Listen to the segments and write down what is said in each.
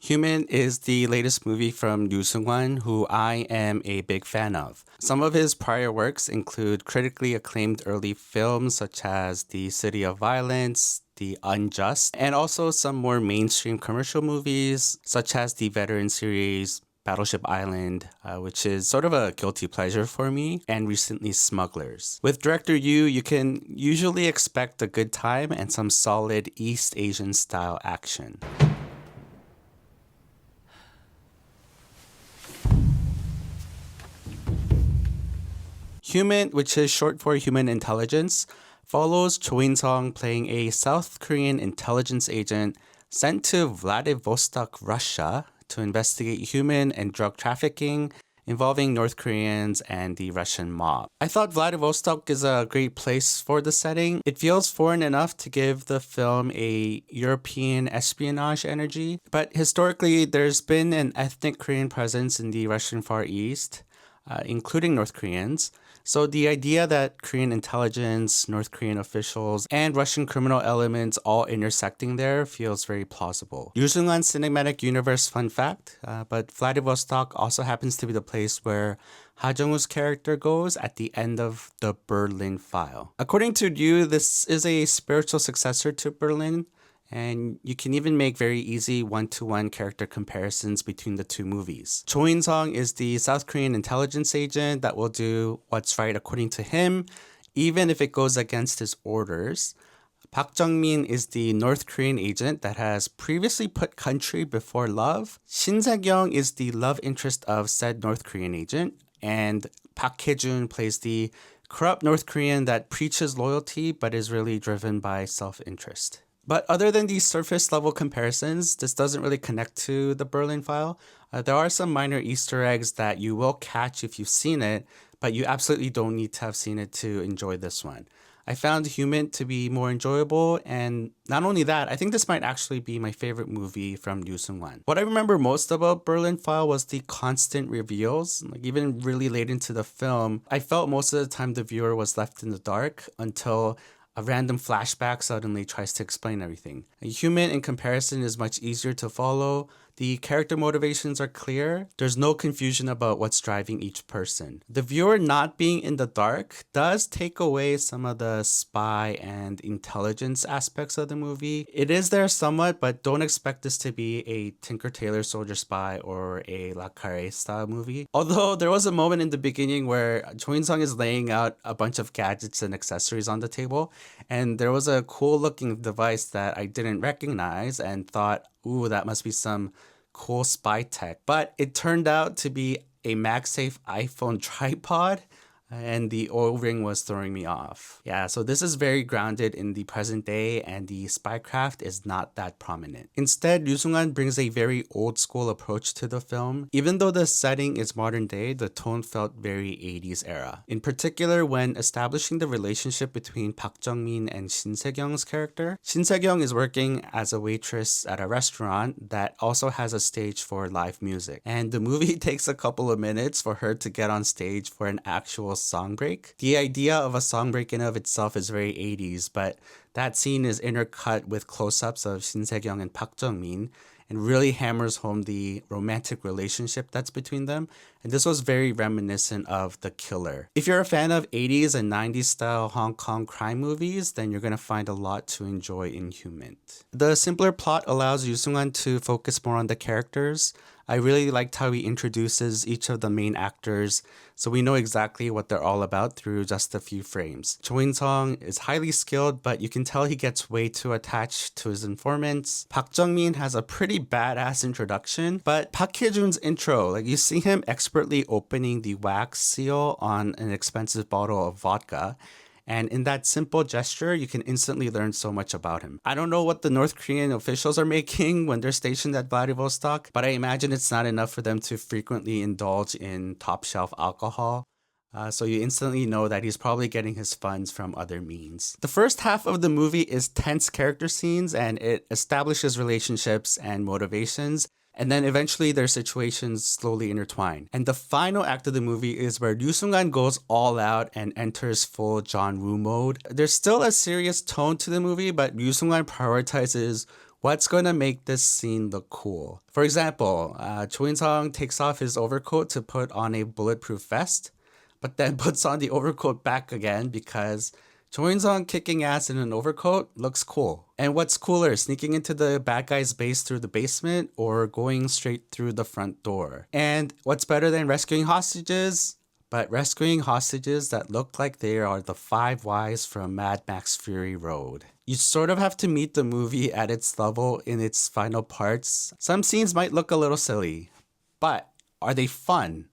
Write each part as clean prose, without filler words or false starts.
Humint is the latest movie from Ryoo Seungwan, who I am a big fan of. Some of his prior works include critically acclaimed early films such as The City of Violence, The Unjust, and also some more mainstream commercial movies such as the veteran series Battleship Island, which is sort of a guilty pleasure for me, and recently Smugglers. With director Yu, you can usually expect a good time and some solid East Asian style action. Humint, which is short for human intelligence, follows Cho In-sung playing a South Korean intelligence agent sent to Vladivostok, Russia to investigate human and drug trafficking involving North Koreans and the Russian mob. I thought Vladivostok is a great place for the setting. It feels foreign enough to give the film a European espionage energy, but historically there's been an ethnic Korean presence in the Russian Far East, including North Koreans. So the idea that Korean intelligence, North Korean officials, and Russian criminal elements all intersecting there feels very plausible. Ryoo Seungwan's cinematic universe fun fact, but Vladivostok also happens to be the place where Ha Jung-woo's character goes at the end of the Berlin File. According to Ryoo, this is a spiritual successor to Berlin, and you can even make very easy one-to-one character comparisons between the two movies. Cho In-sung is the South Korean intelligence agent that will do what's right according to him, even if it goes against his orders. Park Jung-min is the North Korean agent that has previously put country before love. Shin Se-kyung is the love interest of said North Korean agent, and Park Hae-joon plays the corrupt North Korean that preaches loyalty but is really driven by self-interest. But other than these surface level comparisons, this doesn't really connect to the Berlin File. There are some minor Easter eggs that you will catch if you've seen it, but you absolutely don't need to have seen it to enjoy this one. I found Humint to be more enjoyable, and not only that, I think this might actually be my favorite movie from Ryoo Seungwan. What I remember most about Berlin File was the constant reveals. Like even really late into the film, I felt most of the time the viewer was left in the dark until a random flashback suddenly tries to explain everything. Humint, in comparison, is much easier to follow. The character motivations are clear. There's no confusion about what's driving each person. The viewer not being in the dark does take away some of the spy and intelligence aspects of the movie. It is there somewhat, but don't expect this to be a Tinker Tailor Soldier Spy or a La Carre style movie. Although there was a moment in the beginning where Cho In-sung is laying out a bunch of gadgets and accessories on the table, and there was a cool looking device that I didn't recognize and thought, ooh, that must be some cool spy tech. But it turned out to be a MagSafe iPhone tripod, and the oil ring was throwing me off. Yeah, so this is very grounded in the present day, and the spycraft is not that prominent. Instead, Ryoo Seungwan brings a very old school approach to the film. Even though the setting is modern day, the tone felt very 80s era. In particular, when establishing the relationship between Park Jung-min and Shin Se-kyung's character. Shin Se-kyung is working as a waitress at a restaurant that also has a stage for live music. And the movie takes a couple of minutes for her to get on stage for an actual song break. The idea of a song break in of itself is very 80s, but that scene is intercut with close-ups of Shin Se-kyung and Park Jung-min and really hammers home the romantic relationship that's between them. And this was very reminiscent of The Killer. If you're a fan of 80s and 90s style Hong Kong crime movies, then you're gonna find a lot to enjoy in Humint. The simpler plot allows Ryoo Seungwan to focus more on the characters. I really liked how he introduces each of the main actors, so we know exactly what they're all about through just a few frames. Cho In-sung is highly skilled, but you can tell he gets way too attached to his informants. Park Jung-min has a pretty badass introduction, but Park Hae-joon's intro, like you see him expertly opening the wax seal on an expensive bottle of vodka, and in that simple gesture, you can instantly learn so much about him. I don't know what the North Korean officials are making when they're stationed at Vladivostok, but I imagine it's not enough for them to frequently indulge in top shelf alcohol. So you instantly know that he's probably getting his funds from other means. The first half of the movie is tense character scenes, and it establishes relationships and motivations. And then eventually their situations slowly intertwine. And the final act of the movie is where Ryoo Seungwan goes all out and enters full John Woo mode. There's still a serious tone to the movie, but Ryoo Seungwan prioritizes What's going to make this scene look cool? For example, Cho In-sung takes off his overcoat to put on a bulletproof vest, but then puts on the overcoat back again because Cho In-sung kicking ass in an overcoat looks cool. And what's cooler, sneaking into the bad guy's base through the basement or going straight through the front door? And what's better than rescuing hostages? But rescuing hostages that look like they are the 5 Ys from Mad Max Fury Road. You sort of have to meet the movie at its level in its final parts. Some scenes might look a little silly, but are they fun?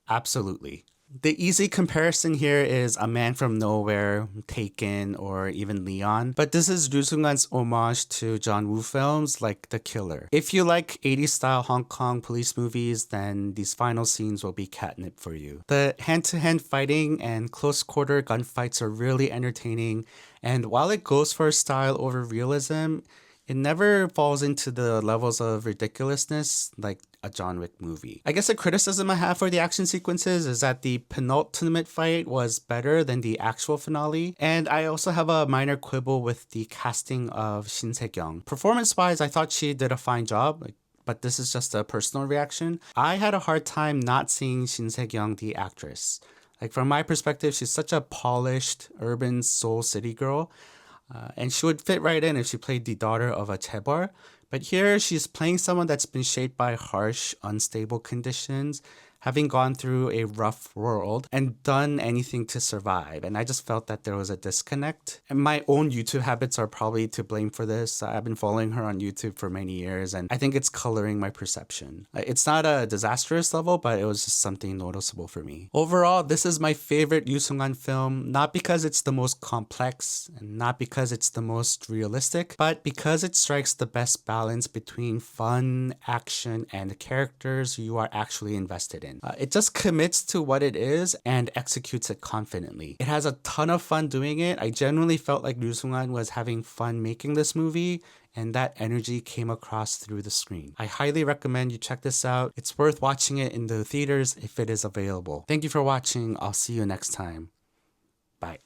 Absolutely. The easy comparison here is A Man from Nowhere, Taken, or even Leon. But this is Ryoo Seungwan's homage to John Woo films like The Killer. If you like 80s style Hong Kong police movies, then these final scenes will be catnip for you. The hand-to-hand fighting and close-quarter gunfights are really entertaining, and while it goes for style over realism, it never falls into the levels of ridiculousness like a John Wick movie. I guess a criticism I have for the action sequences is that the penultimate fight was better than the actual finale, and I also have a minor quibble with the casting of Shin Se-kyung. Performance-wise, I thought she did a fine job, but this is just a personal reaction. I had a hard time not seeing Shin Se-kyung, the actress. Like, from my perspective, she's such a polished urban Seoul city girl. And she would fit right in if she played the daughter of a chaebol. But here she's playing someone that's been shaped by harsh, unstable conditions, having gone through a rough world and done anything to survive. And I just felt that there was a disconnect. And my own YouTube habits are probably to blame for this. I've been following her on YouTube for many years, and I think it's coloring my perception. It's not a disastrous level, but it was just something noticeable for me. Overall, this is my favorite Ryoo Seungwan film, not because it's the most complex and not because it's the most realistic, but because it strikes the best balance between fun, action, and characters you are actually invested in. It just commits to what it is and executes it confidently. It has a ton of fun doing it. I genuinely felt like Ryoo Seungwan was having fun making this movie, and that energy came across through the screen. I highly recommend you check this out. It's worth watching it in the theaters if it is available. Thank you for watching. I'll see you next time.